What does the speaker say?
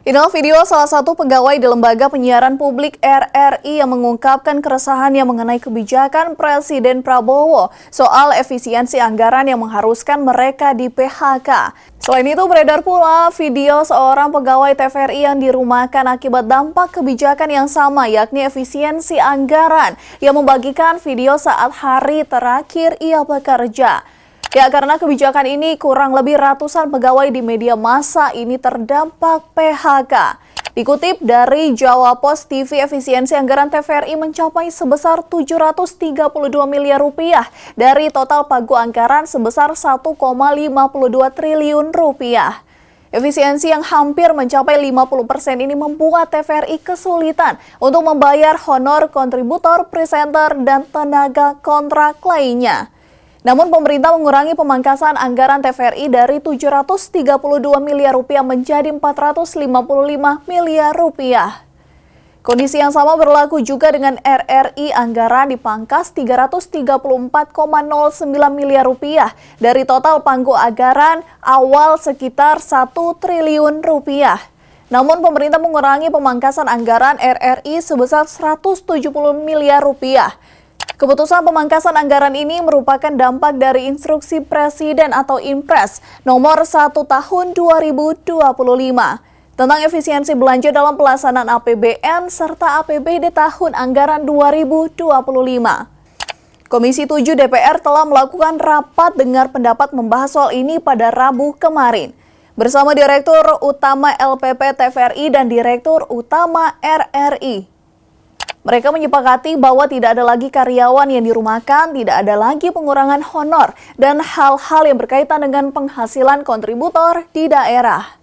Inilah video salah satu pegawai di Lembaga Penyiaran Publik RRI yang mengungkapkan keresahannya mengenai kebijakan Presiden Prabowo soal efisiensi anggaran yang mengharuskan mereka di PHK. Selain itu beredar pula video seorang pegawai TVRI yang dirumahkan akibat dampak kebijakan yang sama, yakni efisiensi anggaran, yang membagikan video saat hari terakhir ia bekerja. Ya, karena kebijakan ini kurang lebih ratusan pegawai di media massa ini terdampak PHK. Dikutip dari Jawa Post TV, efisiensi anggaran TVRI mencapai sebesar 732 miliar rupiah dari total pagu anggaran sebesar 1,52 triliun rupiah. Efisiensi yang hampir mencapai 50% ini membuat TVRI kesulitan untuk membayar honor kontributor, presenter, dan tenaga kontrak lainnya. Namun pemerintah mengurangi pemangkasan anggaran TVRI dari 732 miliar rupiah menjadi 455 miliar rupiah. Kondisi yang sama berlaku juga dengan RRI, anggaran dipangkas 334,09 miliar rupiah dari total pangku anggaran awal sekitar 1 triliun rupiah. Namun pemerintah mengurangi pemangkasan anggaran RRI sebesar 170 miliar rupiah. Keputusan pemangkasan anggaran ini merupakan dampak dari instruksi Presiden atau Inpres nomor 1 tahun 2025 tentang efisiensi belanja dalam pelaksanaan APBN serta APBD tahun anggaran 2025. Komisi 7 DPR telah melakukan rapat dengar pendapat membahas soal ini pada Rabu kemarin bersama Direktur Utama LPP TVRI dan Direktur Utama RRI. Mereka menyepakati bahwa tidak ada lagi karyawan yang dirumahkan, tidak ada lagi pengurangan honor, dan hal-hal yang berkaitan dengan penghasilan kontributor di daerah.